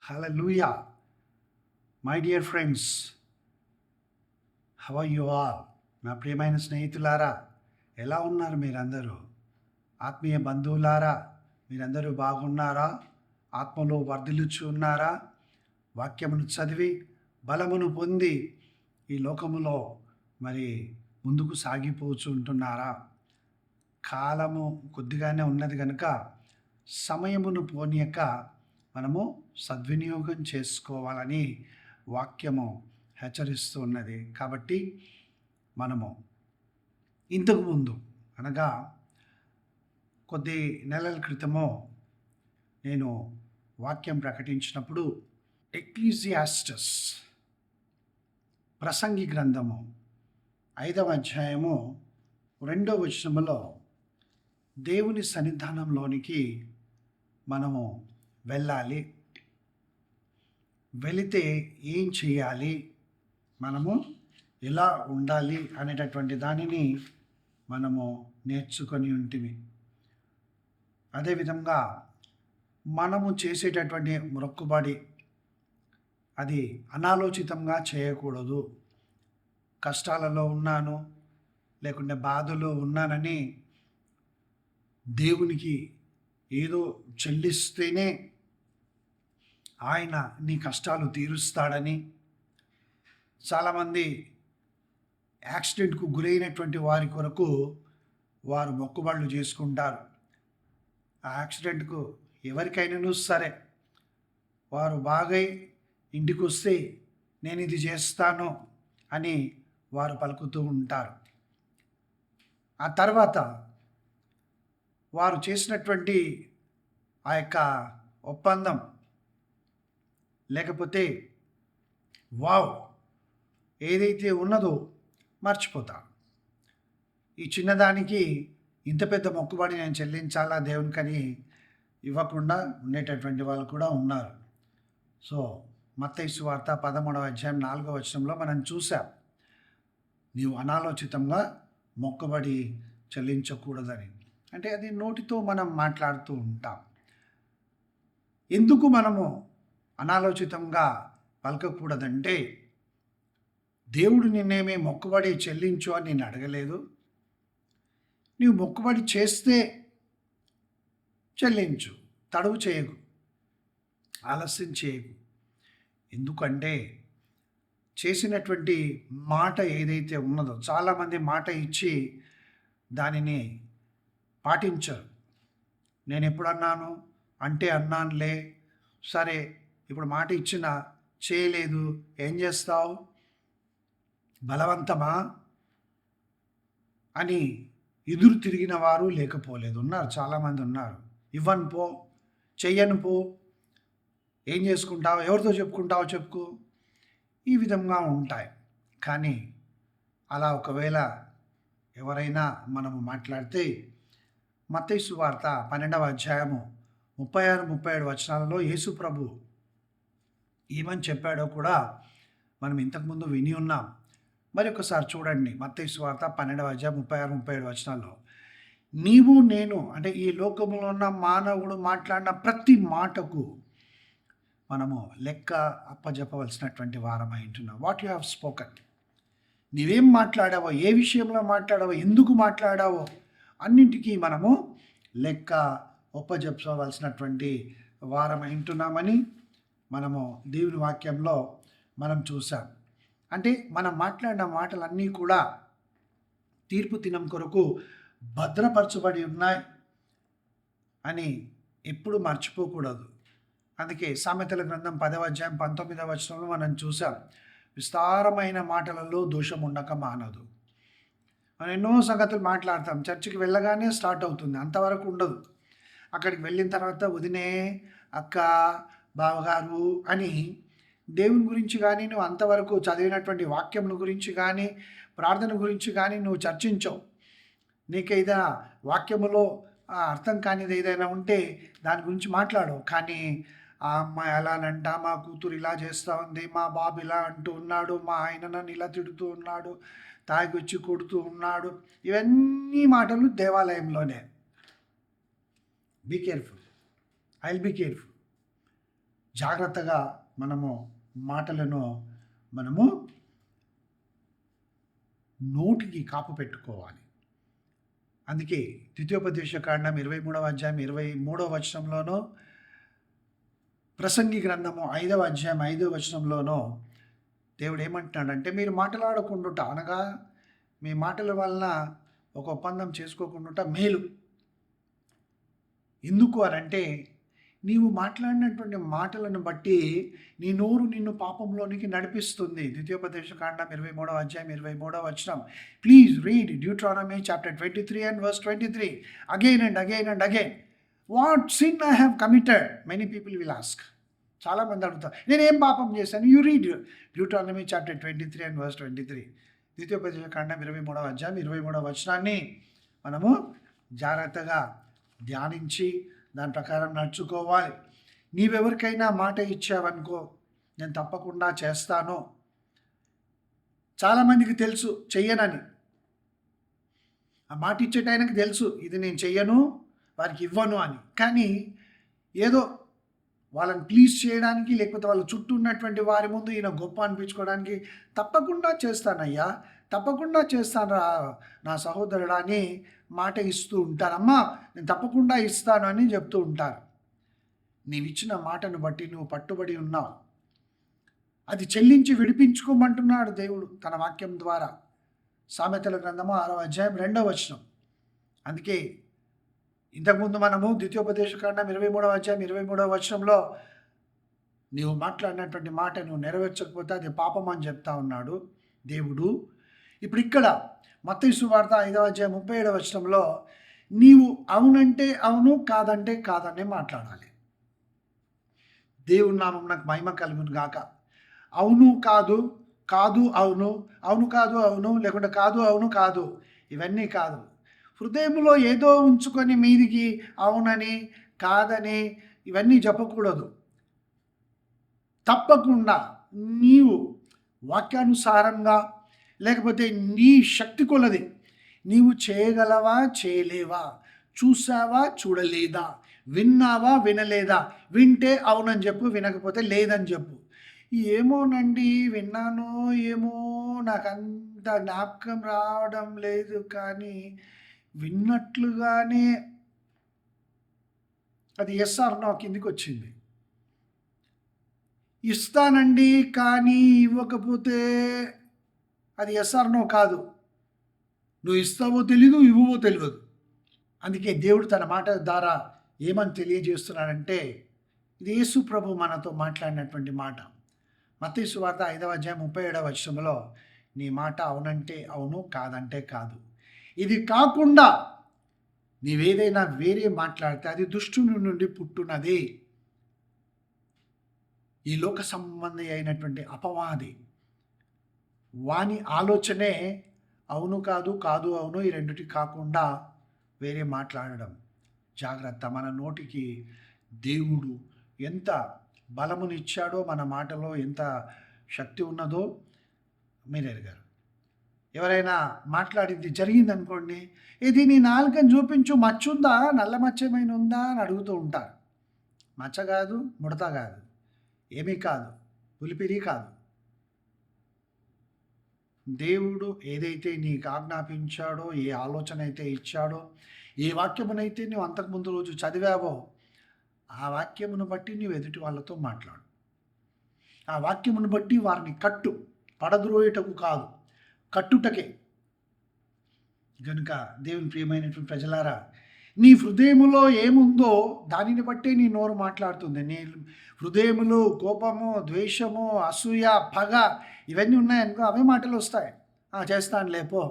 Hallelujah! My dear friends, how are you all? నా ప్రియమైన స్నేహితులారా, ఎలా ఉన్నారు మీరందరూ? ఆత్మీయ బంధువులారా, మీరందరూ బాగున్నారా? ఆత్మలో వర్ధిల్లుచు ఉన్నారా? వాక్యమును చదివి బలమును పొంది ఈ లోకములో మరి ముందుకు సాగిపోచు ఉంటున్నారా? కాలము కొద్దిగానే ఉన్నది కనుక సమయమును పోనీయక మనము సద్వినియోగం చేసుకోవాలని వాక్యము హెచ్చరిస్తూ ఉన్నది. కాబట్టి మనము ఇంతకుముందు అనగా కొద్ది నెలల క్రితము నేను వాక్యం ప్రకటించినప్పుడు ఎక్లీసియాస్టస్ ప్రసంగి గ్రంథము 5వ అధ్యాయము 2వ వచనములో దేవుని సన్నిధానంలోనికి మనము వెళ్ళాలి, వెళితే ఏం చేయాలి, మనము ఎలా ఉండాలి అనేటటువంటి దానిని మనము నేర్చుకొని ఉంటిమి. అదేవిధంగా మనము చేసేటటువంటి మొక్కుబడి అది అనాలోచితంగా చేయకూడదు. కష్టాలలో ఉన్నాను లేకుంటే బాధలో ఉన్నానని దేవునికి ఏదో చెల్లిస్తేనే ఆయన నీ కష్టాలు తీరుస్తాడని, చాలామంది యాక్సిడెంట్కు గురైనటువంటి వారి కొరకు వారు మొక్కుబడులు చేసుకుంటారు. ఆ యాక్సిడెంట్కు ఎవరికైనాను సరే వారు బాగై ఇంటికి వస్తే నేను ఇది చేస్తాను అని వారు పలుకుతూ ఉంటారు. ఆ తర్వాత వారు చేసినటువంటి ఆ యొక్క ఒప్పందం లేకపోతే వావ్ ఏదైతే ఉన్నదో మర్చిపోతారు. ఈ చిన్నదానికి ఇంత పెద్ద మొక్కుబడి నేను చెల్లించాలా దేవునికని ఇవ్వకుండా ఉండేటటువంటి వాళ్ళు కూడా ఉన్నారు. సో మత్తయి సువార్త 13వ అధ్యాయం 4వ వచనంలో మనం చూసాం, నీవు అనాలోచితంగా మొక్కుబడి చెల్లించకూడదని. అంటే అది నోటితో మనం మాట్లాడుతూ ఉంటాం. ఎందుకు మనము అనాలోచితంగా పలకకూడదంటే, దేవుడు నిన్నేమీ మొక్కుబడి చెల్లించు అని నేను అడగలేదు. నీవు మొక్కుబడి చేస్తే చెల్లించు, తడువు చేయకు, ఆలస్యం చేయకు. ఎందుకంటే చేసినటువంటి మాట ఏదైతే ఉన్నదో, చాలామంది మాట ఇచ్చి దానిని పాటించరు. నేను ఎప్పుడు అన్నాను అంటే అన్నానులే, సరే ఇప్పుడు మాట ఇచ్చినా చేయలేదు, ఏం చేస్తావు, బలవంతమా అని ఎదురు తిరిగిన వారు లేకపోలేదు, ఉన్నారు, చాలామంది ఉన్నారు. ఇవ్వను పో, చెయ్యను పో, ఏం చేసుకుంటావు, ఎవరితో చెప్పుకుంటావో చెప్పుకో, ఈ విధంగా ఉంటాయి. కానీ అలా ఒకవేళ ఎవరైనా మనము మాట్లాడితే మత్తయి సువార్త 12వ అధ్యాయము 36-37 వచనాలలో యేసు ప్రభు ఏమని చెప్పాడో కూడా మనం ఇంతకుముందు విని ఉన్నాం. మరి ఒకసారి చూడండి, మత్తయి సువార్త 12వ అధ్యాయం 36-37 వచనాల్లో, నీవు నేను అంటే ఈ లోకంలో ఉన్న మానవుడు మాట్లాడిన ప్రతి మాటకు మనము లెక్క అప్పజెప్పవలసినటువంటి వారమై ఉంటున్నాం. వాట్ యు హ్యావ్ స్పోకన్, నీవేం మాట్లాడావో, ఏ విషయంలో మాట్లాడావో, ఎందుకు మాట్లాడావో అన్నింటికీ మనము లెక్క ఒప్పజెప్పవలసినటువంటి వారమై ఉంటున్నామని మనము దేవుని వాక్యంలో మనం చూసాం. అంటే మనం మాట్లాడిన మాటలన్నీ కూడా తీర్పు దినం కొరకు భద్రపరచబడి ఉన్నాయి అని ఎప్పుడు మర్చిపోకూడదు. అందుకే సామెతల గ్రంథం 10వ అధ్యాయం 19వ వచనంలో మనం చూసాం, విస్తారమైన మాటలలో దోషం ఉండక మానదు. మనం ఎన్నో సంగతులు మాట్లాడతాం, చర్చికి వెళ్ళగానే స్టార్ట్ అవుతుంది, అంతవరకు ఉండదు. అక్కడికి వెళ్ళిన తర్వాత వదినే, అక్క, బావగారు అని దేవుని గురించి కానీ, నువ్వు అంతవరకు చదివినటువంటి వాక్యం గురించి కానీ, ప్రార్థన గురించి కానీ నువ్వు చర్చించవు. నీకేదైనా వాక్యములో అర్థం కానిది ఏదైనా ఉంటే దాని గురించి మాట్లాడవు. కానీ ఆ అమ్మాయి అలానంట, మా కూతురు ఇలా చేస్తూ ఉంది, మా బాబు ఇలా అంటూ ఉన్నాడు, మా ఆయన నన్ను ఇలా తిడుతూ ఉన్నాడు, తాగొచ్చి కొడుతూ ఉన్నాడు, ఇవన్నీ మాటలు దేవాలయంలోనే. Be careful, I will be careful. జాగ్రత్తగా మనము మాటలను మనము నోటికి కాపు పెట్టుకోవాలి. అందుకే ద్వితీయోపదేశకాండం 23వ అధ్యాయం 23వ వచనంలోనో, ప్రసంగి గ్రంథము 5వ అధ్యాయం 5వ వచనంలోనో దేవుడు ఏమంటున్నాడంటే, మీరు మాట్లాడకుండుట అనగా మీ మాటల వలన ఒక ఒప్పందం చేసుకోకుండా మేలు. ఎందుకు అనంటే, నీవు మాట్లాడినటువంటి మాటలను బట్టి నీ నోరు నిన్ను పాపంలోనికి నడిపిస్తుంది. ద్వితీయోపదేశకాండం 23వ అధ్యాయం 23వ వచనం. Please read Deuteronomy chapter 23 and verse 23 again and again and again. What sin I have committed? Many people will ask. చాలామంది అడుగుతారు, నేనేం పాపం చేశాను? You read Deuteronomy chapter 23 and verse 23. ద్వితీయోపదేశకాండం 23వ అధ్యాయం 23వ వచనాన్ని మనము జాగ్రత్తగా ధ్యానించి దాని ప్రకారం నడుచుకోవాలి. నీవెవరికైనా మాట ఇచ్చావనుకో, నేను తప్పకుండా చేస్తాను. చాలామందికి తెలుసు చెయ్యనని. ఆ మాట ఇచ్చేటానికి తెలుసు, ఇది నేను చెయ్యను, వారికి ఇవ్వను అని. కానీ ఏదో వాళ్ళని ప్లీజ్ చేయడానికి, లేకపోతే వాళ్ళ చుట్టూ ఉన్నటువంటి వారి ముందు ఈయన గొప్ప అనిపించుకోవడానికి తప్పకుండా చేస్తానయ్యా, తప్పకుండా చేస్తాను నా సహోదరుడా అని మాట ఇస్తూ ఉంటారు. అమ్మా నేను తప్పకుండా ఇస్తాను అని చెప్తూ ఉంటారు. నీవిచ్చిన మాటను బట్టి నువ్వు పట్టుబడి ఉన్నావు. అది చెల్లించి విడిపించుకోమంటున్నాడు దేవుడు తన వాక్యం ద్వారా. సామెతల గ్రంథము 6వ అధ్యాయం 2వ వచనం. అందుకే ఇంతకుముందు మనము ద్వితీయోపదేశకాండం 23వ అధ్యాయం 23వ వచనంలో నీవు మాట్లాడినటువంటి మాట నువ్వు నెరవేర్చకపోతే అది పాపం అని చెప్తా ఉన్నాడు దేవుడు. ఇప్పుడు ఇక్కడ మత్తయి సువార్త 5వ అధ్యాయం 37వ వచనంలో నీవు అవునంటే అవును, కాదంటే కాదనే మాట్లాడాలి. దేవుని నామం నాకు మహిమ కలుగును గాక. అవును కాదు, కాదు అవును, అవును కాదు అవును, లేకుంటే కాదు అవును కాదు, ఇవన్నీ కాదు. హృదయంలో ఏదో ఉంచుకొని మీదికి అవునని కాదని ఇవన్నీ చెప్పకూడదు. తప్పకుండా నీవు వాక్యానుసారంగా, లేకపోతే నీ శక్తి కొలది నీవు చేయగలవా, చేయలేవా, చూసావా, చూడలేదా, విన్నావా, వినలేదా, వింటే అవునని చెప్పు, వినకపోతే లేదని చెప్పు. ఏమోనండి విన్నానో ఏమో నాకంత జ్ఞాపకం రావడం లేదు, కానీ విన్నట్లుగానే అది ఎస్ఆర్ నో కిందికి వచ్చింది. ఇస్తానండి కానీ ఇవ్వకపోతే అది ఎస్ఆర్ నో కాదు. నువ్వు ఇస్తావో తెలీదు, ఇవ్వవో తెలియదు. అందుకే దేవుడు తన మాట ద్వారా ఏమని తెలియజేస్తున్నాడంటే, ఇది యేసు ప్రభు మనతో మాట్లాడినటువంటి మాట. మత్తయి సువార్త 5వ అధ్యాయం 37వ వచనంలో నీ మాట అవునంటే అవును, కాదంటే కాదు. ఇది కాకుండా నీవేదైనా వేరే మాట్లాడితే అది దుష్టుని నుండి పుట్టున్నది. ఈ లోక సంబంధి అయినటువంటి అపవాది వాని ఆలోచనే అవును కాదు, కాదు అవును, ఈ రెండిటి కాకుండా వేరే మాట్లాడడం. జాగ్రత్త. మన నోటికి దేవుడు ఎంత బలమునిచ్చాడో, మన మాటలో ఎంత శక్తి ఉన్నదో మీరు ఎరిగారు. ఎవరైనా మాట్లాడింది జరిగిందనుకోండి, ఇది నీ నాలుకని చూపించు, మచ్చుందా, నల్ల మచ్చ ఏమైనా ఉందా అని అడుగుతూ ఉంటారు. మచ్చ కాదు, ముడత కాదు, ఏమీ కాదు, పులిపిరి కాదు. దేవుడు ఏదైతే నీకు ఆజ్ఞాపించాడో, ఏ ఆలోచన అయితే ఇచ్చాడో, ఏ వాక్యమునైతే నువ్వు అంతకుముందు రోజు చదివావో, ఆ వాక్యమును బట్టి నువ్వు ఎదుటి వాళ్ళతో మాట్లాడు. ఆ వాక్యమును బట్టి వారిని కట్టు, పడద్రోయుటకు కాదు, కట్టుటకే. కనుక దేవుని ప్రియమైనటువంటి ప్రజలారా, నీ హృదయములో ఏముందో దానిని బట్టే నీ నోరు మాట్లాడుతుంది. నీ హృదయములో కోపము, ద్వేషము, అసూయ, పగ ఇవన్నీ ఉన్నాయనుకో, అవే మాటలు వస్తాయి. చేస్తాను లేపో,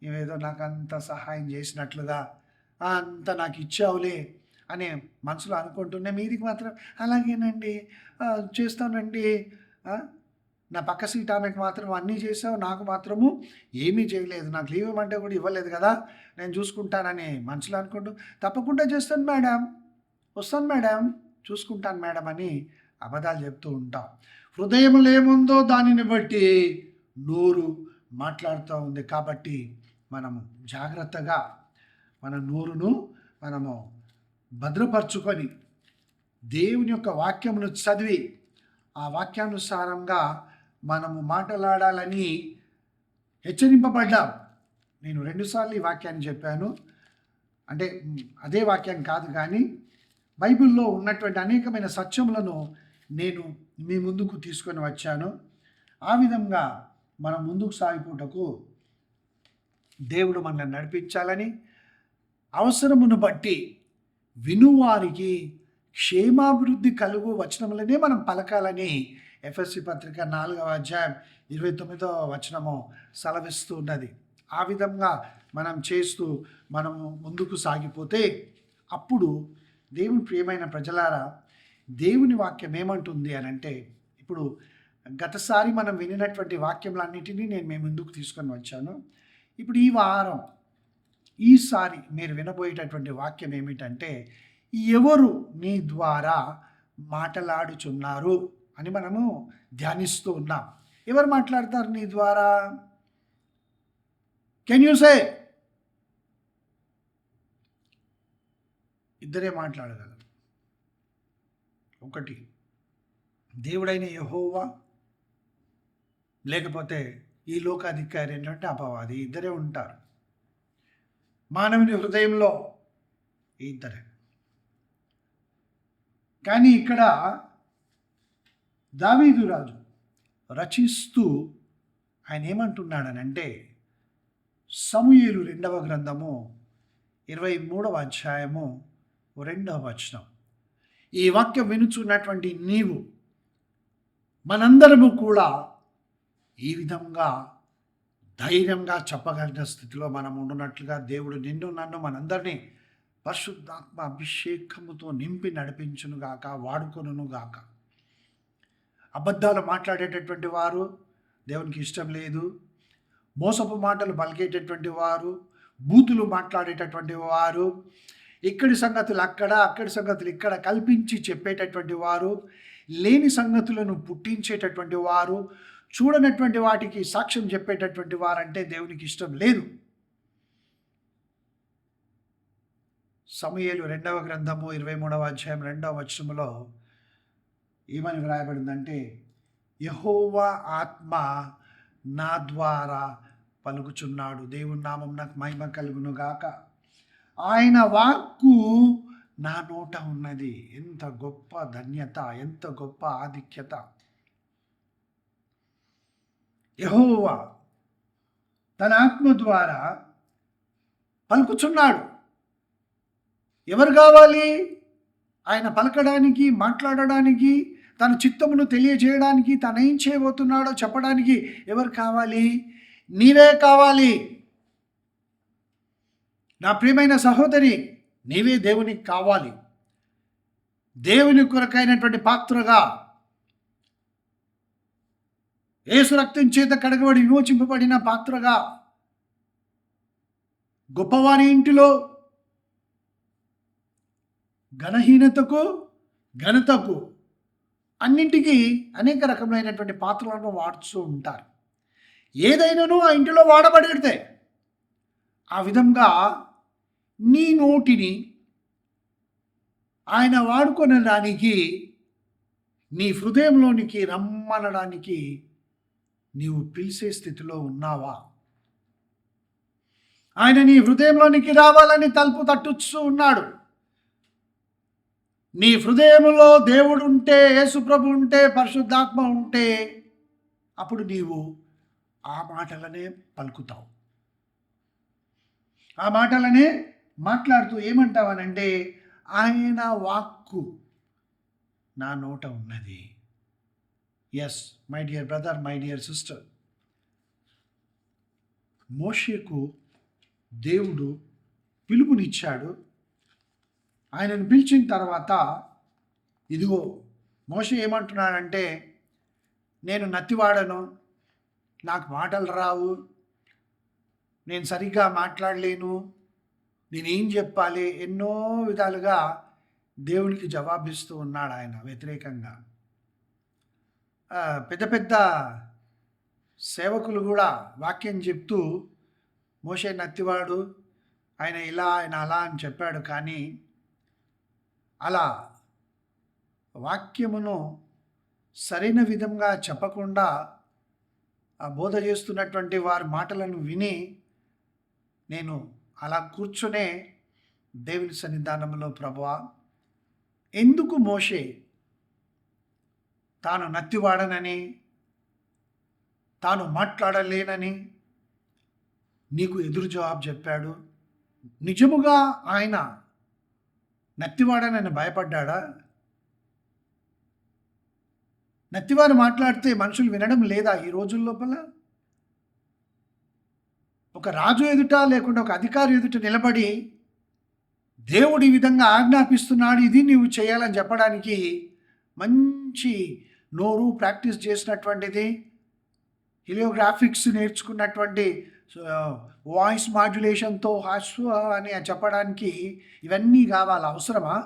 నువ్వేదో నాకు అంత సహాయం చేసినట్లుగా, అంత నాకు ఇచ్చావులే అనే మనసులో అనుకుంటున్నా, మీదికి మాత్రం అలాగేనండి, చేస్తానండి, నా పక్క సీట్ ఆమెకు మాత్రం అన్నీ చేసావు, నాకు మాత్రము ఏమీ చేయలేదు, నాకు లీవ్ ఇవ్వమంటే కూడా ఇవ్వలేదు కదా, నేను చూసుకుంటానని మనసులో అనుకుంటూ తప్పకుండా చేస్తాను మేడం, వస్తాను మేడం, చూసుకుంటాను మేడం అని అబద్ధాలు చెప్తూ ఉంటాం. హృదయంలో ఏముందో దానిని బట్టి నోరు మాట్లాడుతూ ఉంది. కాబట్టి మనము జాగ్రత్తగా మన నోరును మనము భద్రపరచుకొని దేవుని యొక్క వాక్యమును చదివి ఆ వాక్యానుసారంగా మనము మాట్లాడాలని హెచ్చరింపబడ్డాం. నేను 2 సార్లు ఈ వాక్యాన్ని చెప్పాను. అంటే అదే వాక్యం కాదు, కానీ బైబిల్లో ఉన్నటువంటి అనేకమైన సత్యములను నేను మీ ముందుకు తీసుకొని వచ్చాను. ఆ విధంగా మనం ముందుకు సాగిపోటకు దేవుడు మనల్ని నడిపించాలని, అవసరమును బట్టి వినువారికి క్షేమాభివృద్ధి కలుగు వచనములనే మనం పలకాలని ఎఫెసీ పత్రిక 4వ అధ్యాయం 29వ వచనము సెలవిస్తూ ఉన్నది. ఆ విధంగా మనం చేస్తూ మనము ముందుకు సాగిపోతే అప్పుడు దేవుని ప్రియమైన ప్రజలారా, దేవుని వాక్యం ఏమంటుంది అని అంటే, ఇప్పుడు గతసారి మనం వినినటువంటి వాక్యములన్నిటినీ నేను మీ ముందుకు తీసుకొని వచ్చాను. ఇప్పుడు ఈ వారం ఈసారి మీరు వినబోయేటటువంటి వాక్యం ఏమిటంటే, ఎవరు నీ ద్వారా మాట్లాడుచున్నారు అని మనము ధ్యానిస్తూ ఉన్నాం. ఎవరు మాట్లాడతారు నీ ద్వారా? Can you say? ఇద్దరే మాట్లాడగలరు. ఒకటి దేవుడైన యెహోవా, లేకపోతే ఈ లోకాధికారి ఏంటంటే అపవాది. ఇద్దరే ఉంటారు మానవుని హృదయంలో, ఇద్దరే. కానీ ఇక్కడ దావీదు రాజు రచిస్తూ ఆయన ఏమంటున్నాడనంటే, సమూయేలు 2వ గ్రంథము 23వ అధ్యాయము 2వ వచనం. ఈ వాక్యం వినుచున్నటువంటి నీవు, మనందరము కూడా ఈ విధంగా ధైర్యంగా చెప్పగలిగిన స్థితిలో మనం ఉండునట్లుగా దేవుడు నిన్ను నన్ను మనందరినీ పరిశుద్ధాత్మ అభిషేకముతో నింపి నడిపించునుగాక, వాడుకొనుగాక. అబద్ధాలు మాట్లాడేటటువంటి వారు దేవునికి ఇష్టం లేదు. మోసపు మాటలు పలికేటటువంటి వారు, బూతులు మాట్లాడేటటువంటి వారు, ఇక్కడి సంగతులు అక్కడ, అక్కడి సంగతులు ఇక్కడ కల్పించి చెప్పేటటువంటి వారు, లేని సంగతులను పుట్టించేటటువంటి వారు, చూడనటువంటి వాటికి సాక్ష్యం చెప్పేటటువంటి వారంటే దేవునికి ఇష్టం లేదు. సమూయేలు 2వ గ్రంథము 23వ అధ్యాయం 2వ వచనములో ఏమని వ్రాయబడిందంటే, యెహోవా ఆత్మ నా ద్వారా పలుకుచున్నాడు. దేవుని నామం నాకు మహిమ కలుగును గాక. ఆయన వాక్కు నా నోట ఉన్నది. ఎంత గొప్ప ధన్యత, ఎంత గొప్ప ఆధిక్యత. యెహోవా తన ఆత్మ ద్వారా పలుకుచున్నాడు. ఎవరు కావాలి ఆయన పలకడానికి, మాట్లాడడానికి, తన చిత్తమును తెలియజేయడానికి, తను ఏం చేయబోతున్నాడో చెప్పడానికి ఎవరు కావాలి? నీవే కావాలి. నా ప్రియమైన సహోదరి, నీవే దేవునికి కావాలి. దేవుని కొరకైనటువంటి పాత్రగా, యేసు రక్తం చేత కడగబడి విమోచింపబడిన పాత్రగా, గొప్పవారి ఇంటిలో ఘనహీనతకు, ఘనతకు, అన్నింటికీ అనేక రకమైనటువంటి పాత్రలను వాడుతూ ఉంటారు. ఏదైనాను ఆ ఇంటిలో వాడబడితే, ఆ విధంగా నీ నోటిని ఆయన వాడుకొనడానికి, నీ హృదయంలోనికి రమ్మనడానికి నీవు పిలిచే స్థితిలో ఉన్నావా? ఆయన నీ హృదయంలోనికి రావాలని తలుపు తట్టుచూ ఉన్నాడు. నీ హృదయంలో దేవుడు ఉంటే, యేసుప్రభు ఉంటే, పరిశుద్ధాత్మ ఉంటే, అప్పుడు నీవు ఆ మాటలనే పలుకుతావు. ఆ మాటలనే మాట్లాడుతూ ఏమంటావనంటే, ఆయన వాక్కు నా నోట ఉన్నది. Yes my dear brother, my dear sister, మోషేకు దేవుడు పిలుపునిచ్చాడు. ఆయనను పిలిచిన తర్వాత ఇదిగో మోషే ఏమంటున్నాడంటే, నేను నత్తివాడను, నాకు మాటలు రావు, నేను సరిగ్గా మాట్లాడలేను, నేనేం చెప్పాలి, ఎన్నో విధాలుగా దేవునికి జవాబిస్తూ ఉన్నాడు ఆయన వ్యతిరేకంగా. పెద్ద పెద్ద సేవకులు కూడా వాక్యం చెప్తూ మోషే నత్తివాడు, ఆయన ఇలా, ఆయన అలా అని చెప్పాడు. కానీ అలా వాక్యమును సరైన విధంగా చెప్పకుండా ఆ బోధ చేస్తున్నటువంటి వారి మాటలను విని నేను అలా కూర్చునే దేవుని సన్నిధానంలో, ప్రభువా, ఎందుకు మోషే తాను నత్తివాడనని, తాను మాట్లాడలేనని నీకు ఎదురు జవాబు చెప్పాడు? నిజముగా ఆయన నత్తివాడనని భయపడ్డా? నత్తివారు మాట్లాడితే మనుషులు వినడం లేదా ఈ రోజుల లోపల? ఒక రాజు ఎదుట లేకుండా ఒక అధికారి ఎదుట నిలబడి దేవుడు ఈ విధంగా ఆజ్ఞాపిస్తున్నాడు, ఇది నీవు చేయాలని చెప్పడానికి మంచి నోరు ప్రాక్టీస్ చేసినటువంటిది, హిలియోగ్రాఫిక్స్ నేర్చుకున్నటువంటి వాయిస్ మాడ్యులేషన్తో హాస్వ అని చెప్పడానికి ఇవన్నీ కావాలి, అవసరమా?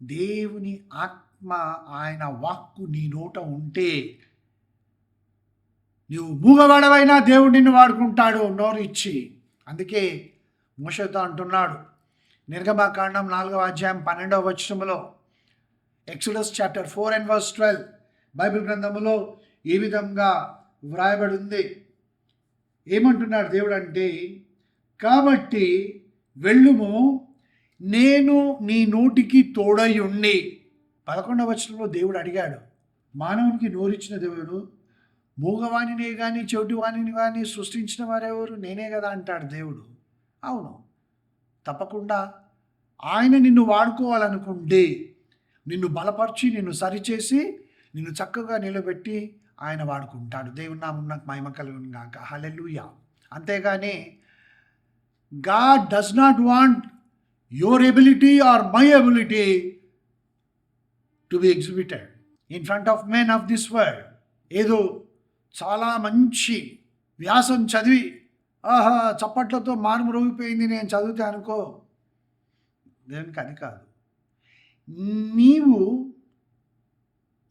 దేవుని ఆత్మ, ఆయన వాక్కు నీ నోట ఉంటే నువ్వు మూగవాడవైనా దేవుడు నిన్ను వాడుకుంటాడు నోరు ఇచ్చి. అందుకే మోషేతో అంటున్నాడు నిర్గమకాండం 4వ అధ్యాయం 12వ వచనములో, ఎక్సోడస్ చాప్టర్ 4:12 బైబిల్ గ్రంథములో ఈ విధంగా వ్రాయబడి ఉంది. ఏమంటున్నాడు దేవుడు అంటే, కాబట్టి వెళ్ళుము, నేను నీ నోటికి తోడై ఉండి. 11వ వచనంలో దేవుడు అడిగాడు, మానవునికి నోరిచ్చిన దేవుడు మూగవాణినే కానీ చెవిటివాణిని కానీ సృష్టించిన వారెవరు? నేనే కదా అంటాడు దేవుడు. అవును, తప్పకుండా ఆయన నిన్ను వాడుకోవాలనుకుంటే, నిన్ను బలపరిచి, నిన్ను సరిచేసి, నిన్ను చక్కగా నిలబెట్టి ఆయన వాడుకుంటాడు. దేవుని నామమునకు మహిమ కలుగును గాక. హల్లెలూయా. అంతేగాని God does not want your ability or my ability to be exhibited in front of men of this world. ఏదో చాలా మంచి వ్యాసం చదివి చప్పట్లతో మారుమ్రోగిపోయింది నేను చదివితే అనుకో, దేవునికి అది కాదు. నీవు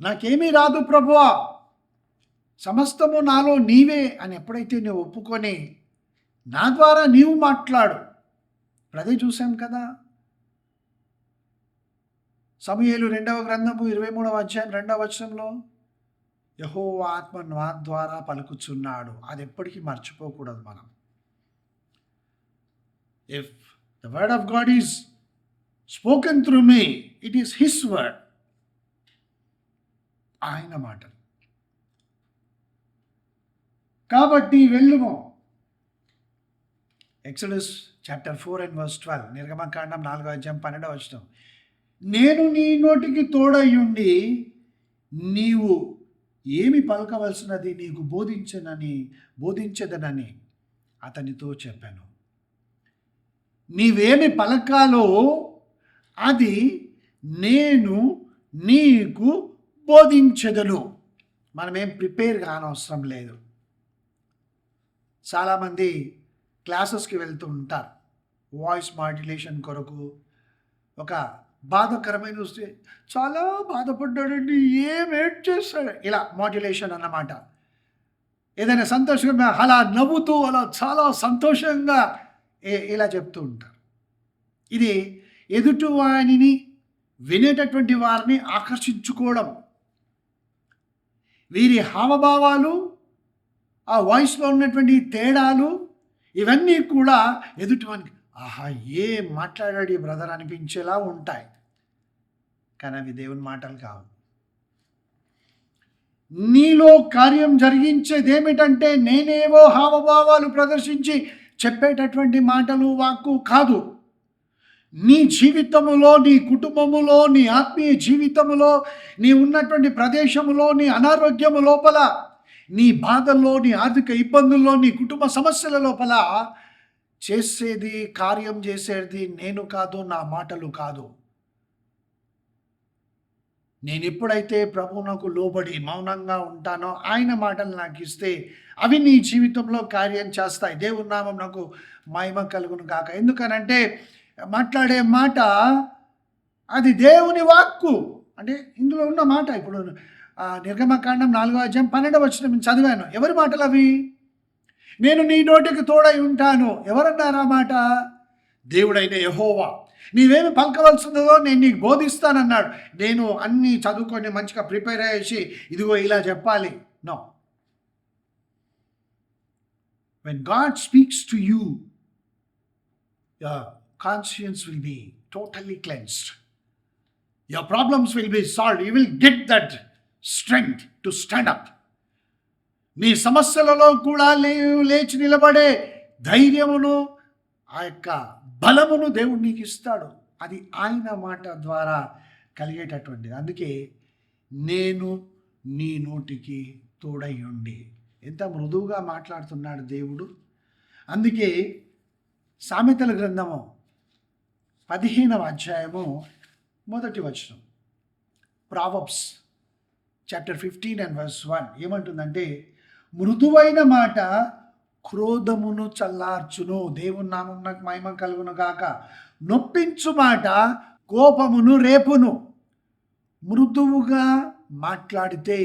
నాకేమీ రాదు ప్రభువా, సమస్తము నాలో నీవే అని ఎప్పుడైతే నువ్వు ఒప్పుకొని నా ద్వారా నీవు మాట్లాడు. అదే చూసాం కదా, సమూయేలు 2వ గ్రంథము 23వ అధ్యాయం 2వ వచనంలో, యెహోవా ఆత్మ నా ద్వారా పలుకుచున్నాడు. అది ఎప్పటికీ మర్చిపోకూడదు మనం. If the word of God is spoken through me, it is his word, ఆయన మాట. కాబట్టి వెళ్ళుము. ఎక్సోడస్ చాప్టర్ 4:12 నిర్గమకాండం 4వ అధ్యాయం 12వ వచనం, నేను నీ నోటికి తోడయ్యుండి నీవు ఏమి పలకవలసినది నీకు బోధించదనని అతనితో చెప్పాను. నీవేమి పలకాలో అది నేను నీకు బోధించదను. మనమేం ప్రిపేర్ కానవసరం లేదు. చాలామంది క్లాసెస్కి వెళ్తూ ఉంటారు వాయిస్ మాడ్యులేషన్ కొరకు. ఒక బాధాకరమైన వస్తే చాలా బాధపడ్డాడండి, ఏడ్ చేస్తాడు, ఇలా మాడ్యులేషన్ అన్నమాట. ఏదైనా సంతోషంగా అలా నవ్వుతూ అలా చాలా సంతోషంగా ఇలా చెప్తూ ఉంటారు. ఇది ఎదుటివాణిని, వినేటటువంటి వారిని ఆకర్షించుకోవడం. వీరి హావభావాలు, ఆ వాయిస్లో ఉన్నటువంటి తేడాలు, ఇవన్నీ కూడా ఎదుటివానికి ఆహా ఏం మాట్లాడాడు బ్రదర్ అనిపించేలా ఉంటాయి. కానీ అవి దేవుని మాటలు కావు. నీలో కార్యం జరిగించేది ఏమిటంటే నేనేవో హావభావాలు ప్రదర్శించి చెప్పేటటువంటి మాటలు, వాక్కు కాదు. నీ జీవితములో, నీ కుటుంబములో, నీ ఆత్మీయ జీవితములో, నీ ఉన్నటువంటి ప్రదేశములో, నీ అనారోగ్యము లోపల, నీ బాధల్లో, నీ ఆర్థిక ఇబ్బందుల్లో, నీ కుటుంబ సమస్యల లోపల చేసేది, కార్యం చేసేది నేను కాదు, నా మాటలు కాదు. నేను ఎప్పుడైతే ప్రభువునకు లోబడి మౌనంగా ఉంటానో, ఆయన మాటలు నాకు ఇస్తే అవి నీ జీవితంలో కార్యం చేస్తాయి. దేవుని నామం నాకు మహిమ కలుగును గాక. ఎందుకనంటే మాట్లాడే మాట అది దేవుని వాక్కు. అంటే ఇందులో ఉన్న మాట ఇప్పుడు నిర్గమకాండం 4వ అధ్యాయం 12వ వచనం చదివాను. ఎవరి మాటలు అవి? నేను నీ నోటికి తోడై ఉంటాను. ఎవరన్నారు ఆ మాట? దేవుడైన యెహోవా నీవేమి పలకవలసిందో నేను నీకు బోధిస్తానన్నాడు. నేను అన్నీ చదువుకొని మంచిగా ప్రిపేర్ అయ్యేసి ఇదిగో ఇలా చెప్పాలి. No. When God speaks to you, your conscience will be totally cleansed. Your problems will be solved. You will get that strength to stand up. నీ సమస్యలలో కూడా లేచి నిలబడే ధైర్యమును ఆ యొక్క బలమును దేవుడు నీకు ఇస్తాడు. అది ఆయన మాట ద్వారా కలిగేటటువంటిది. అందుకే నేను నీ నోటికి తోడై ఉండి, ఎంత మృదువుగా మాట్లాడుతున్నాడు దేవుడు. అందుకే సామెతల గ్రంథము 15వ అధ్యాయము 1వ వచనం, ప్రావర్బ్స్ చాప్టర్ 15 and verse 1 ఏమంటుందంటే, మృదువైన మాట క్రోధమును చల్లార్చును. దేవుని నామం నాకు మహిమ కలుగును గాక. నొప్పించు మాట కోపమును రేపును. మృదువుగా మాట్లాడితే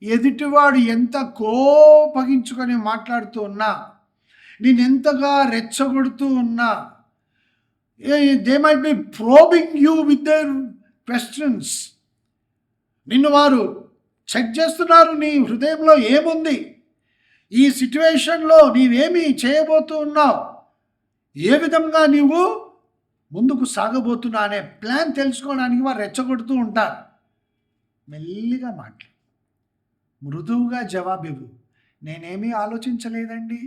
ఎదుటివాడు ఎంత కోపగించుకొని మాట్లాడుతూ ఉన్నా, నేనెంతగా రెచ్చగొడుతూ ఉన్నా, they might be probing you with their questions. నిన్ను వారు చెక్ చేస్తున్నారు, నీ హృదయంలో ఏముంది, ఈ సిట్యువేషన్లో నీవేమి చేయబోతూ ఉన్నావు, ఏ విధంగా నీవు ముందుకు సాగబోతున్నా అనే ప్లాన్ తెలుసుకోవడానికి వారు రెచ్చగొడుతూ ఉంటారు. మెల్లిగా మాట్లాడు, మృదువుగా జవాబివ్వు. నేనేమీ ఆలోచించలేదండి,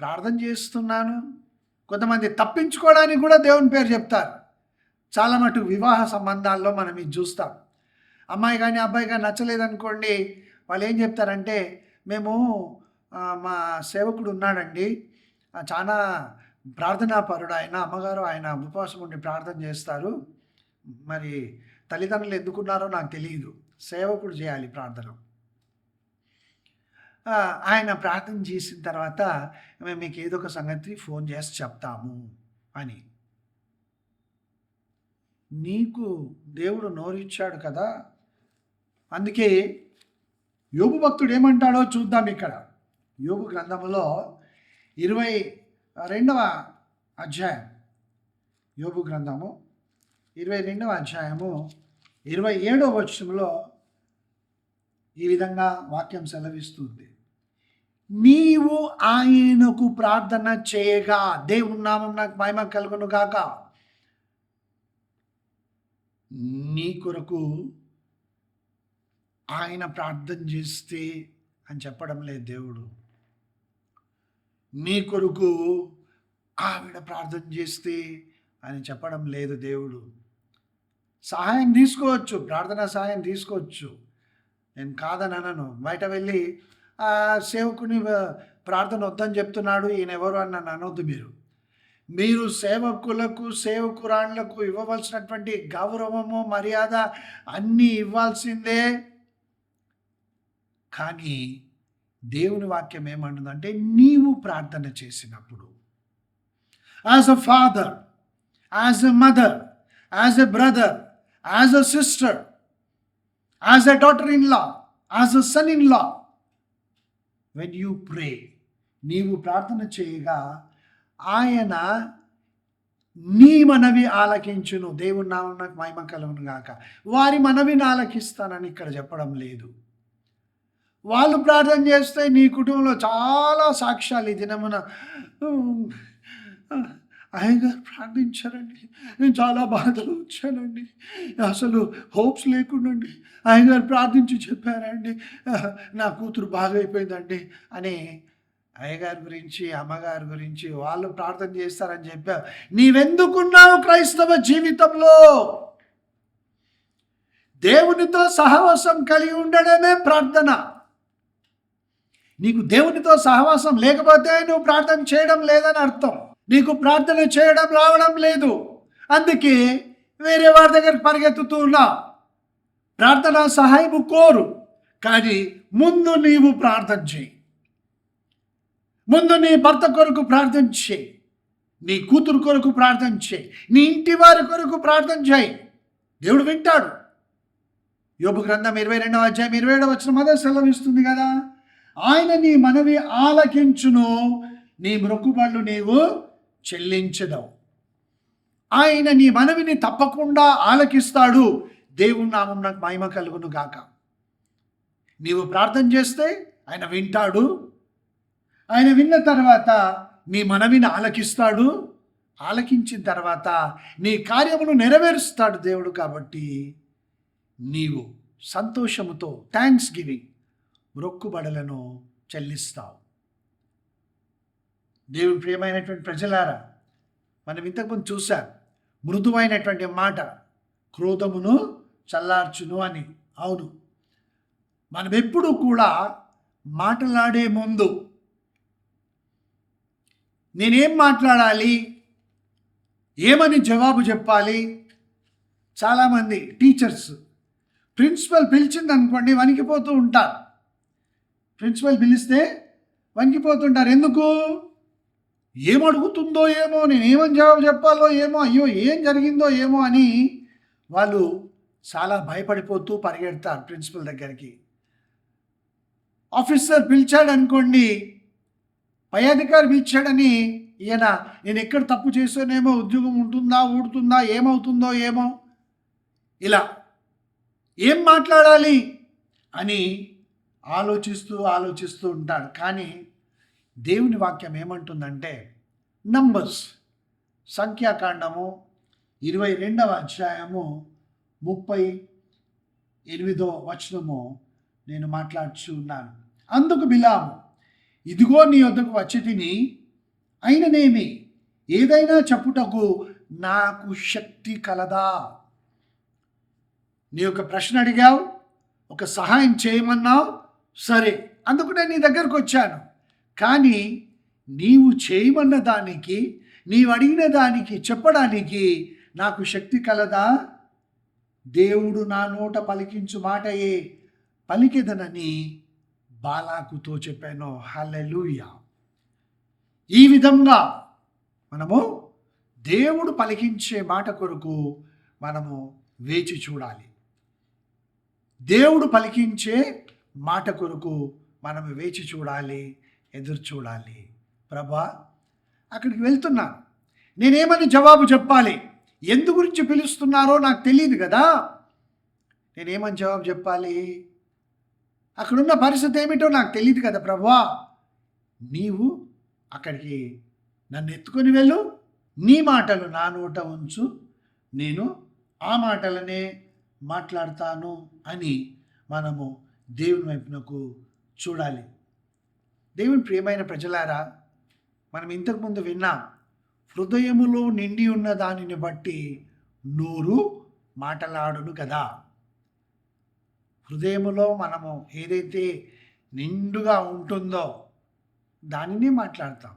ప్రార్థన చేస్తున్నాను. కొంతమంది తప్పించుకోవడానికి కూడా దేవుని పేరు చెప్తారు. చాలా మటుకు వివాహ సంబంధాల్లో మనం ఇది చూస్తాం. అమ్మాయి కానీ అబ్బాయి కానీ నచ్చలేదనుకోండి, వాళ్ళు ఏం చెప్తారంటే, మేము మా సేవకుడు ఉన్నాడండి, చాలా ప్రార్థనాపరుడు ఆయన, అమ్మగారు ఆయన ఉపవాసం ఉండి ప్రార్థన చేస్తారు, మరి తల్లిదండ్రులు ఎందుకున్నారో నాకు తెలియదు, సేవకుడు చేయాలి ప్రార్థన. ఆయన ప్రార్థన చేసిన తర్వాత మేము మీకు ఏదో ఒక సంగతి ఫోన్ చేసి చెప్తాము అని. నీకు దేవుడు నోరిచ్చాడు కదా. అందుకే యోబు భక్తుడు ఏమంటాడో చూద్దాం. ఇక్కడ యోబు గ్రంథములో 22వ అధ్యాయం, యోబు గ్రంథము 22వ అధ్యాయము 27వ వచనంలో ఈ విధంగా వాక్యం సెలవిస్తుంది. నీవు ఆయనకు ప్రార్థన చేయగా, దేవుని నామం నాకు మహిమ కలుగును గాక, నీ కొరకు ఆయన ప్రార్థన చేస్తే అని చెప్పడం లేదు దేవుడు. నీ కొరకు ఆవిడ ప్రార్థన చేస్తే అని చెప్పడం లేదు దేవుడు. సహాయం తీసుకోవచ్చు, ప్రార్థన సహాయం తీసుకోవచ్చు, నేను కాదని అనను. బయట వెళ్ళి సేవకుని ప్రార్థన వద్దని చెప్తున్నాడు ఈయన ఎవరు అని నన్ను అనొద్దు. మీరు సేవకులకు సేవకురాళ్లకు ఇవ్వవలసినటువంటి గౌరవము మర్యాద అన్నీ ఇవ్వాల్సిందే. కానీ దేవుని వాక్యం ఏమంటుందంటే, నీవు ప్రార్థన చేసినప్పుడు as a father, as a mother, as a brother, as a sister, as a daughter in law, as a son in law, when you pray, నీవు ప్రార్థన చేయగా ఆయన నీ మనవి ఆలకించును. దేవుని నామం నాకు మహిమ కలుగును గాక. వారి మనవిని ఆలకిస్తానని ఇక్కడ చెప్పడం లేదు. వాళ్ళు ప్రార్థన చేస్తే నీ కుటుంబంలో చాలా సాక్ష్యాలు ఈ దినమున, అయ్యగారు ప్రార్థించారండి, నేను చాలా బాధలు వచ్చానండి, అసలు హోప్స్ లేకుండండి, అయ్యగారు ప్రార్థించి చెప్పారండి, నా కూతురు బాగైపోయిందండి అని అయ్యగారి గురించి అమ్మగారి గురించి వాళ్ళు ప్రార్థన చేస్తారని చెప్పావు. నీవెందుకున్నావు క్రైస్తవ జీవితంలో? దేవునితో సహవాసం కలిగి ఉండడమే ప్రార్థన. నీకు దేవునితో సహవాసం లేకపోతే నువ్వు ప్రార్థన చేయడం లేదని అర్థం. నీకు ప్రార్థన చేయడం రావడం లేదు, అందుకే వేరే వారి దగ్గర పరిగెత్తుతూ ఉన్నావు. ప్రార్థన సహాయం కోరు, కానీ ముందు నీవు ప్రార్థన చేయి. ముందు నీ భర్త కొరకు ప్రార్థన చేయి, నీ కూతురు కొరకు ప్రార్థన చేయి, నీ ఇంటి వారి కొరకు ప్రార్థన చేయి, దేవుడు వింటాడు. యోబు గ్రంథం 22వ అధ్యాయం 27వ వచనం మొదలు సెలవిస్తుంది కదా, ఆయన నీ మనవి ఆలకించును, నీ మొక్కుబళ్ళు నీవు చెల్లించదవు. ఆయన నీ మనవిని తప్పకుండా ఆలకిస్తాడు. దేవుని నామం నాకు మహిమ కలుగును గాక. నీవు ప్రార్థన చేస్తే ఆయన వింటాడు. ఆయన విన్న తర్వాత నీ మనవిని ఆలకిస్తాడు. ఆలకించిన తర్వాత నీ కార్యమును నెరవేరుస్తాడు దేవుడు. కాబట్టి నీవు సంతోషముతో థ్యాంక్స్ గివింగ్ మొక్కుబడులను చెల్లిస్తావు. దేవుని ప్రియమైనటువంటి ప్రజలారా, మనం ఇంతకుముందు చూసాం, మృదువైనటువంటి మాట క్రోధమును చల్లార్చును అని. అవును, మనం ఎప్పుడూ కూడా మాట్లాడే ముందు నేనేం మాట్లాడాలి, ఏమని జవాబు చెప్పాలి. చాలామంది టీచర్స్ ప్రిన్సిపల్ పిలిచింది అనుకోండి వణికిపోతూ ఉంటారు. ప్రిన్సిపల్ పిలిస్తే వణికిపోతుంటారు. ఎందుకు? ఏమడుగుతుందో ఏమో, నేను ఏమని జవాబు చెప్పాలో ఏమో, అయ్యో ఏం జరిగిందో ఏమో అని వాళ్ళు చాలా భయపడిపోతూ పరిగెడతారు ప్రిన్సిపల్ దగ్గరికి. ఆఫీసర్ పిలిచాడు అనుకోండి, పై అధికారి పిలిచాడని ఈయన నేను ఎక్కడ తప్పు చేసానేమో, ఉద్యోగం ఉంటుందా ఊడుతుందా, ఏమవుతుందో ఏమో, ఇలా ఏం మాట్లాడాలి అని ఆలోచిస్తూ ఉంటాడు. కానీ దేవుని వాక్యం ఏమంటుందంటే, నంబర్స్ సంఖ్యాకాండము 22వ అధ్యాయము 38వ వచనము నేను మాట్లాడుచు ఉన్నాను. అందుకు బిలాము, ఇదిగో నీ వద్దకు వచ్చి తిని అయిననేమి, ఏదైనా చెప్పుటకు నాకు శక్తి కలదా? నీ ఒక ప్రశ్న అడిగావు, ఒక సహాయం చేయమన్నావు, సరే అందుకు నేను నీ దగ్గరకు వచ్చాను. కానీ నీవు చేయమన్న దానికి, నీవు అడిగిన దానికి చెప్పడానికి నాకు శక్తి కలదా? దేవుడు నా నోట పలికించు మాటయే పలికెదనని బాలాకుతో చెప్పాను. హల్లెలూయా. ఈ విధంగా మనము దేవుడు పలికించే మాట కొరకు మనము వేచి చూడాలి. దేవుడు పలికించే మాట కొరకు మనము వేచి చూడాలి, ఎదురు చూడాలి. ప్రభా, అక్కడికి వెళ్తున్నాను, నేనేమని జవాబు చెప్పాలి? ఎందు గురించి పిలుస్తున్నారో నాకు తెలియదు కదా, నేనేమని జవాబు చెప్పాలి? అక్కడున్న పరిస్థితి ఏమిటో నాకు తెలియదు కదా ప్రభా. నీవు అక్కడికి నన్ను ఎత్తుకొని వెళ్ళు, నీ మాటలు నా నోట ఉంచు, నేను ఆ మాటలనే మాట్లాడతాను అని మనము దేవుని వైపునకు చూడాలి. దేవుని ప్రియమైన ప్రజలారా, మనం ఇంతకుముందు విన్నాం, హృదయములో నిండి ఉన్న దానిని బట్టి నోరు మాటలాడును కదా. హృదయములో మనము ఏదైతే నిండుగా ఉంటుందో దానిని మాట్లాడతాం.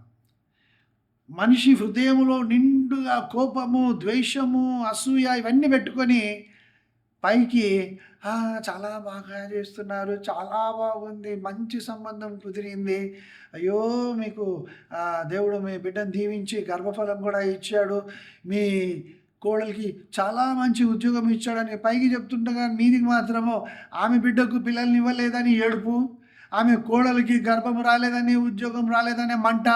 మనిషి హృదయములో నిండుగా కోపము, ద్వేషము, అసూయ ఇవన్నీ పెట్టుకొని పైకి చాలా బాగా చేస్తున్నారు, చాలా బాగుంది, మంచి సంబంధం కుదిరింది, అయ్యో మీకు దేవుడు మీ బిడ్డను దీవించి గర్భఫలం కూడా ఇచ్చాడు, మీ కోడలికి చాలా మంచి ఉద్యోగం ఇచ్చాడని పైకి చెప్తుండగా మీదికి మాత్రము ఆమె బిడ్డకు పిల్లల్ని ఇవ్వలేదని ఏడుపు, ఆమె కోడలికి గర్భం రాలేదని, ఉద్యోగం రాలేదనే మంట,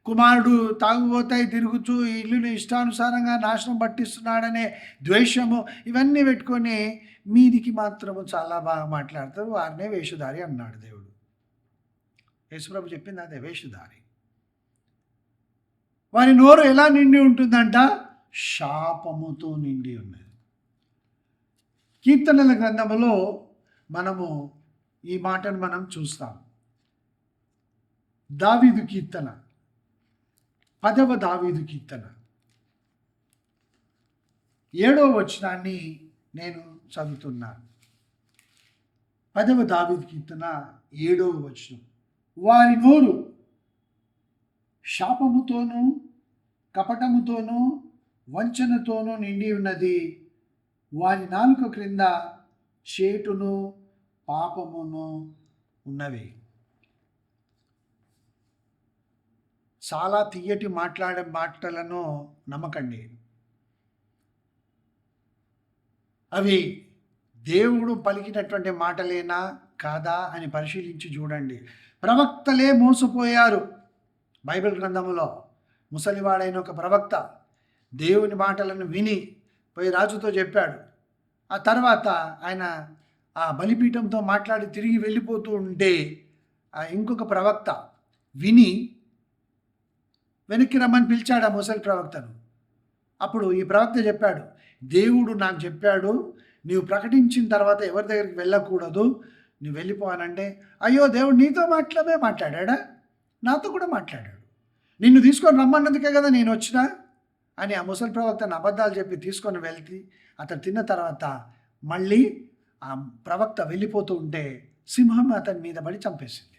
కుమారుడు తాగుబోతాయి తిరుగుతూ ఇల్లుని ఇష్టానుసారంగా నాశనం పట్టిస్తున్నాడనే ద్వేషము, ఇవన్నీ పెట్టుకొని మీదికి మాత్రము చాలా బాగా మాట్లాడతారు. వారినే వేషధారి అన్నాడు దేవుడు. యేసుప్రభు చెప్పింది అదే, వేషధారి. వారి నోరు ఎలా నిండి ఉంటుందంట? శాపముతో నిండి ఉన్నది. కీర్తనల గ్రంథములో మనము ఈ మాటను మనం చూస్తాం. దావీదు కీర్తన, 10వ దావీదు కీర్తన 7వ వచనాన్ని నేను చదువుతున్నాను. 10వ దావీదు కీర్తన 7వ వచనం, వారి నోరు శాపముతోనూ కపటముతోనూ వంచనతోనూ నిండి ఉన్నది, వారి నాలుక క్రింద చేటును పాపమును ఉన్నవి. చాలా తీయటి మాట్లాడే మాటలను నమ్మకండి. అవి దేవుడు పలికినటువంటి మాటలేనా కాదా అని పరిశీలించి చూడండి. ప్రవక్తలే మోసపోయారు బైబిల్ గ్రంథములో. ముసలివాడైన ఒక ప్రవక్త దేవుని మాటలను విని పోయి రాజుతో చెప్పాడు. ఆ తర్వాత ఆయన ఆ బలిపీఠంతో మాట్లాడి తిరిగి వెళ్ళిపోతూ ఉంటే ఇంకొక ప్రవక్త విని వెనక్కి రమ్మని పిలిచాడు ఆ ముసలి ప్రవక్తను. అప్పుడు ఈ ప్రవక్త చెప్పాడు, దేవుడు నాకు చెప్పాడు నీవు ప్రకటించిన తర్వాత ఎవరి దగ్గరికి వెళ్ళకూడదు, నువ్వు వెళ్ళిపోవానంటే, అయ్యో దేవుడు నీతో మాట్లాడా, నాతో కూడా మాట్లాడాడు, నిన్ను తీసుకొని రమ్మన్నందుకే కదా నేను వచ్చినా అని ఆ ముసలి ప్రవక్తను అబద్ధాలు చెప్పి తీసుకొని వెళ్తే అతను తిన్న తర్వాత మళ్ళీ ఆ ప్రవక్త వెళ్ళిపోతూ ఉంటే సింహం అతని మీద పడి చంపేసింది.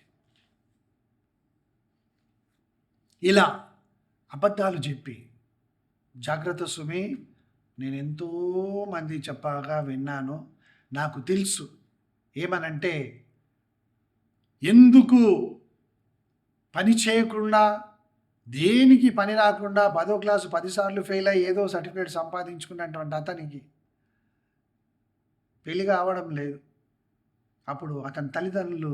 ఇలా అబద్ధాలు చెప్పి జాగ్రత్త సుమి, నేను ఎంతోమంది చెప్పగా విన్నాను, నాకు తెలుసు ఏమనంటే ఎందుకు పని చేయకుండా దేనికి పని రాకుండా 10వ క్లాసు 10 సార్లు ఫెయిల్ అయ్యి ఏదో సర్టిఫికేట్ సంపాదించుకున్నటువంటి అతనికి పెళ్లి కావడం లేదు. అప్పుడు అతని తల్లిదండ్రులు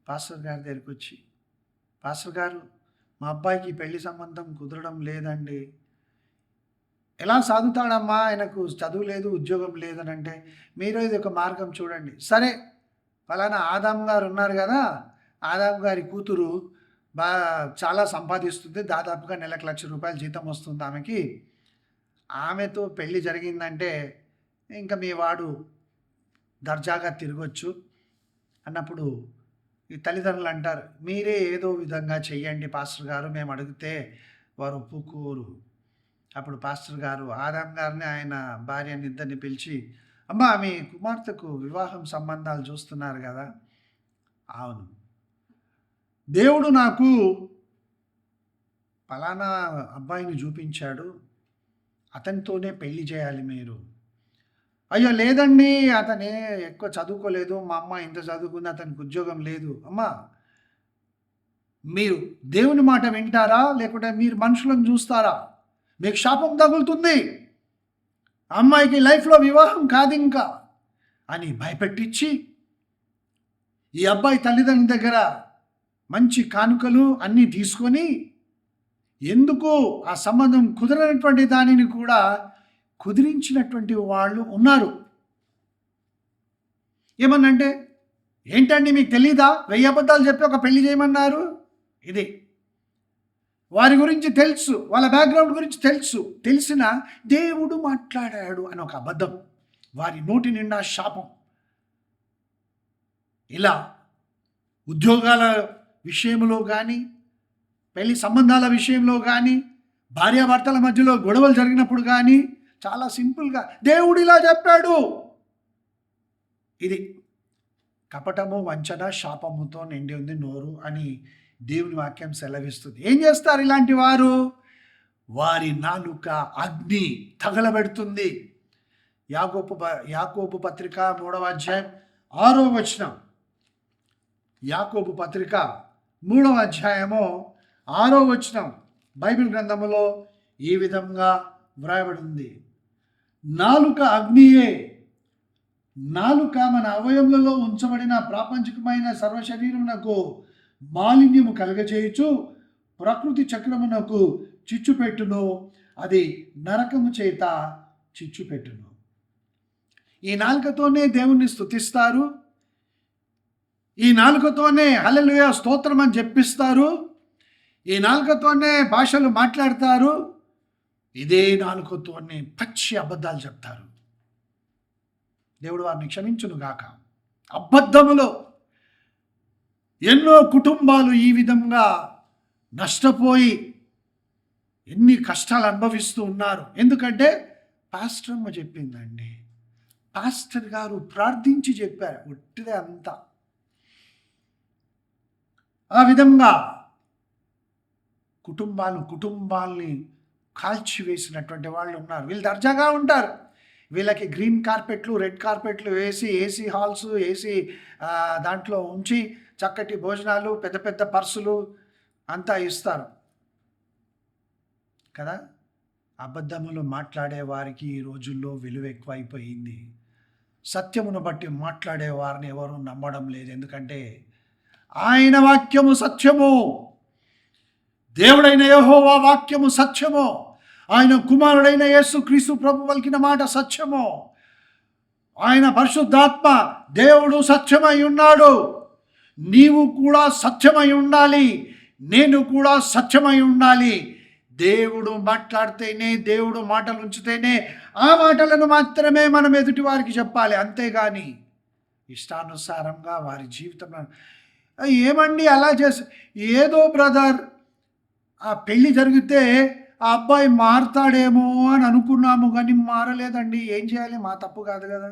పాస్టర్ గారి దగ్గరికి వచ్చి, పాస్టర్ గారు మా అబ్బాయికి పెళ్లి సంబంధం కుదరడం లేదండి, ఎలా సాగుతాడమ్మా, ఆయనకు చదువు లేదు ఉద్యోగం లేదని అంటే, మీరు ఇది ఒక మార్గం చూడండి. సరే, ఫలానా ఆదాం గారు ఉన్నారు కదా, ఆదాం గారి కూతురు చాలా సంపాదిస్తుంది, దాదాపుగా నెలకు ₹1,00,000 జీతం వస్తుంది ఆమెకి, ఆమెతో పెళ్ళి జరిగిందంటే ఇంకా మీ వాడు దర్జాగా తిరగొచ్చు అన్నప్పుడు ఈ తల్లిదండ్రులు అంటారు, మీరే ఏదో విధంగా చెయ్యండి పాస్టర్ గారు, మేము అడిగితే వారు ఒప్పుకోరు. అప్పుడు పాస్టర్ గారు ఆదాం గారిని ఆయన భార్యని ఇద్దరిని పిలిచి, అమ్మా మీ కుమార్తెకు వివాహం సంబంధాలు చూస్తున్నారు కదా, అవును, దేవుడు నాకు పలానా అబ్బాయిని చూపించాడు, అతనితోనే పెళ్లి చేయాలి మీరు. అయ్యో లేదండి, అతనే ఎక్కువ చదువుకోలేదు, మా అమ్మ ఇంత చదువుకుంది, అతనికి ఉద్యోగం లేదు. అమ్మా మీరు దేవుని మాట వింటారా లేకుంటే మీరు మనుషులను చూస్తారా, మీకు శాపం తగులుతుంది, అమ్మాయికి లైఫ్లో వివాహం కాదు ఇంకా అని భయపెట్టించి ఈ అబ్బాయి తల్లిదండ్రుల దగ్గర మంచి కానుకలు అన్నీ తీసుకొని ఎందుకు ఆ సంబంధం కుదరనటువంటి దానిని కూడా కుదిరించినటువంటి వాళ్ళు ఉన్నారు. ఏమన్నంటే, ఏంటండి మీకు తెలీదా, 1000 అబద్ధాలు చెప్పి ఒక పెళ్లి చేయమన్నారు, ఇది వారి గురించి తెలుసు, వాళ్ళ బ్యాక్గ్రౌండ్ గురించి తెలుసు, తెలిసిన దేవుడు మాట్లాడాడు అని ఒక అబద్ధం, వారి నోటి నిండా శాపం. ఇలా ఉద్యోగాల విషయంలో కానీ, పెళ్లి సంబంధాల విషయంలో కానీ, భార్యాభర్తల మధ్యలో గొడవలు జరిగినప్పుడు కానీ చాలా సింపుల్గా దేవుడు ఇలా చెప్పాడు. ఇది కపటము, వంచన, శాపముతో నిండి ఉంది నోరు అని దేవుని వాక్యం సెలవిస్తుంది. ఏం చేస్తారు ఇలాంటి వారు? వారి నాలుక అగ్ని తగలబెడుతుంది. యాకోబు పత్రిక 3వ అధ్యాయం 6వ వచనం. యాకోబు పత్రిక 3వ అధ్యాయము 6వ వచనం బైబిల్ గ్రంథములో ఈ విధంగా వ్రాయబడి ఉంది. నాలుక అగ్నియే, నాలుక మన అవయములలో ఉంచబడిన ప్రాపంచికమైన సర్వశరీరమునకు మాలిన్యము కలగజేయుచు ప్రకృతి చక్రమునకు చిచ్చుపెట్టును, అది నరకము చేత చిచ్చుపెట్టును. ఈ నాలుకతోనే దేవుణ్ణి స్తుతిస్తారు, ఈ నాలుకతోనే హల్లెలూయా స్తోత్రం అని చెప్పిస్తారు, ఈ నాలుకతోనే భాషలు మాట్లాడతారు, ఇదే నాలుకతోనే పచ్చి అబద్ధాలు చెప్తారు. దేవుడు వారిని క్షమించును గాక. అబద్ధములో ఎన్నో కుటుంబాలు ఈ విధంగా నష్టపోయి ఎన్ని కష్టాలు అనుభవిస్తూ ఉన్నారు. ఎందుకంటే పాస్టర్ అమ్మ చెప్పిందండి, పాస్టర్ గారు ప్రార్థించి చెప్పారు, ఒట్టిదే అంతా. ఆ విధంగా కుటుంబాల్ని కాల్చివేసినటువంటి వాళ్ళు ఉన్నారు. వీళ్ళు దర్జాగా ఉంటారు, వీళ్ళకి గ్రీన్ కార్పెట్లు, రెడ్ కార్పెట్లు వేసి, ఏసీ హాల్స్, ఏసీ దాంట్లో ఉంచి చక్కటి భోజనాలు, పెద్ద పెద్ద పర్సులు అంతా ఇస్తారు కదా. అబద్ధములు మాట్లాడే వారికి ఈ రోజుల్లో విలువ ఎక్కువైపోయింది. సత్యమును బట్టి మాట్లాడే వారిని ఎవరు నమ్మడం లేదు. ఎందుకంటే ఆయన వాక్యము సత్యము. దేవుడైన యెహోవా వాక్యము సత్యము, ఆయన కుమారుడైన యేసుక్రీస్తు ప్రభు పలికిన మాట సత్యము. ఆయన పరిశుద్ధాత్మ దేవుడు సత్యమై ఉన్నాడు. నీవు కూడా సత్యమై ఉండాలి, నేను కూడా సత్యమై ఉండాలి. దేవుడు మాట్లాడితేనే, దేవుడు మాటలు ఉంచితేనే ఆ మాటలను మాత్రమే మనం ఎదుటి వారికి చెప్పాలి. అంతేగాని ఇష్టానుసారంగా వారి జీవితంలో ఏమండి అలా చేసి, ఏదో బ్రదర్ ఆ పెళ్ళి జరిగితే ఆ అబ్బాయి మారుతాడేమో అని అనుకున్నాము, కానీ మారలేదండి. ఏం చేయాలి? మా తప్పు కాదు కదా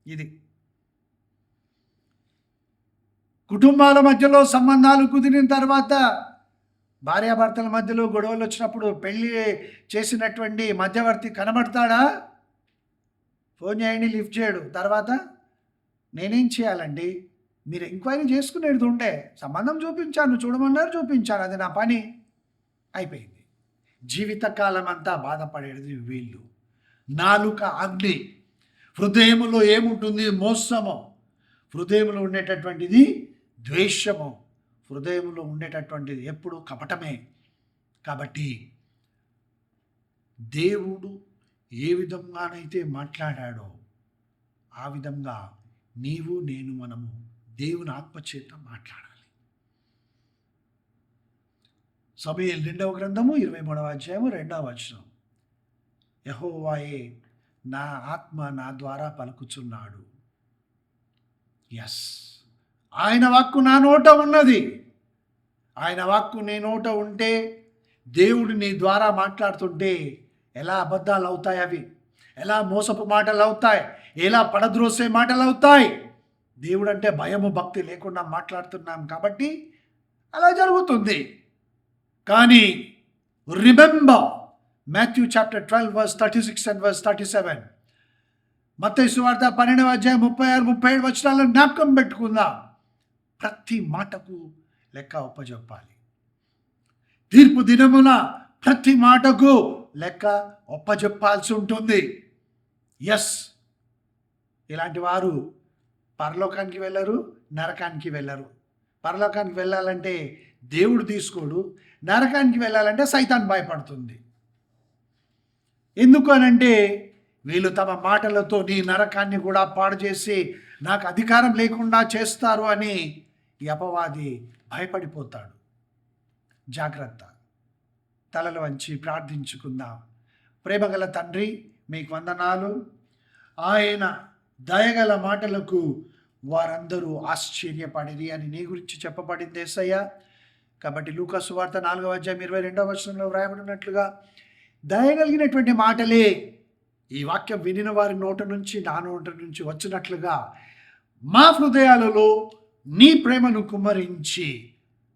ఇది. కుటుంబాల మధ్యలో సంబంధాలు కుదిరిన తర్వాత, భార్యాభర్తల మధ్యలో గొడవలు వచ్చినప్పుడు పెళ్ళి చేసినటువంటి మధ్యవర్తి కనబడతాడా? ఫోన్ చేయండి, లిఫ్ట్ చేయడు. తర్వాత నేనేం చేయాలండి? మీరు ఎంక్వైరీ చేసుకునేది ఉండే. సంబంధం చూపించాను, చూడమన్నారు, చూపించాను, అది నా పని అయిపోయింది. జీవితకాలం అంతా బాధపడేది వీళ్ళు. నాలుక అగ్ని. హృదయములో ఏముంటుంది? మోసము. హృదయంలో ఉండేటటువంటిది ద్వేషము. హృదయంలో ఉండేటటువంటిది ఎప్పుడు కపటమే. కాబట్టి దేవుడు ఏ విధంగానైతే మాట్లాడాడో ఆ విధంగా నీవు నేను మనము దేవుని ఆత్మచేత మాట్లాడాలి. సమూయేలు 2వ గ్రంథము 23వ అధ్యాయము 2వ వచనం. యెహోవాయే నా ఆత్మ నా ద్వారా పలుకుచున్నాడు. ఎస్, ఆయన వాక్కు నా నోట ఉన్నది. ఆయన వాక్కు నీ నోట ఉంటే, దేవుడు నీ ద్వారా మాట్లాడుతుంటే ఎలా అబద్ధాలు అవుతాయి? అవి ఎలా మోసపు మాటలు అవుతాయి? ఎలా పడద్రోసే మాటలు అవుతాయి? దేవుడు అంటే భయము భక్తి లేకుండా మాట్లాడుతున్నాం కాబట్టి అలా జరుగుతుంది. కానీ remember Matthew chapter 12 verse 36 and verse 37. మత్తయి సువార్త 12వ అధ్యాయం 36-37 వచనాలను జ్ఞాపకం పెట్టుకుందాం. ప్రతి మాటకు లెక్క ఒప్పజెప్పాలి. తీర్పు దినమున ప్రతి మాటకు లెక్క ఒప్పజెప్పాల్సి ఉంటుంది. ఎస్, ఇలాంటి వారు పరలోకానికి వెళ్ళరు, నరకానికి వెళ్ళరు. పరలోకానికి వెళ్ళాలంటే దేవుడు తీసుకోడు, నరకానికి వెళ్ళాలంటే సైతాన్ భయపడుతుంది. ఎందుకు అనంటే వీళ్ళు తమ మాటలతో నీ నరకాన్ని కూడా పాడు చేసి నాకు అధికారం లేకుండా చేస్తారు అని ఈ అపవాది భయపడిపోతాడు. జాగ్రత్త. తలలు వంచి ప్రార్థించుకుందాం. ప్రేమగల తండ్రి, మీకు వందనాలు. ఆయన దయగల మాటలకు వారందరూ ఆశ్చర్యపడిరి అని నీ గురించి చెప్పబడింది యేసయ్యా. కాబట్టి లూకా సువార్త 4వ అధ్యాయం 22వ వచనంలో వ్రాయబడినట్లుగా దయగలిగినటువంటి మాటలే ఈ వాక్యం వినిన వారి నోట నుంచి, నా నోట నుంచి వచ్చినట్లుగా మా హృదయాలలో నీ ప్రేమను కుమ్మరించి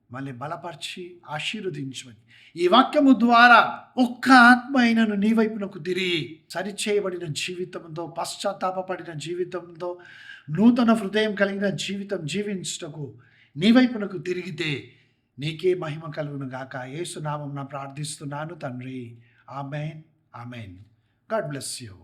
మళ్ళీ బలపరిచి ఆశీర్వదించమని, ఈ వాక్యము ద్వారా ఒక్క ఆత్మ అయినను నీ వైపునకు తిరిగి సరిచేయబడిన జీవితంతో, పశ్చాత్తాపడిన జీవితంతో, నూతన హృదయం కలిగిన జీవితం జీవించుటకు నీ వైపునకు తిరిగితే నీకే మహిమ కలుగును గాక. యేసు నామమున ప్రార్థిస్తున్నాను తండ్రి. Amen, amen. God bless you.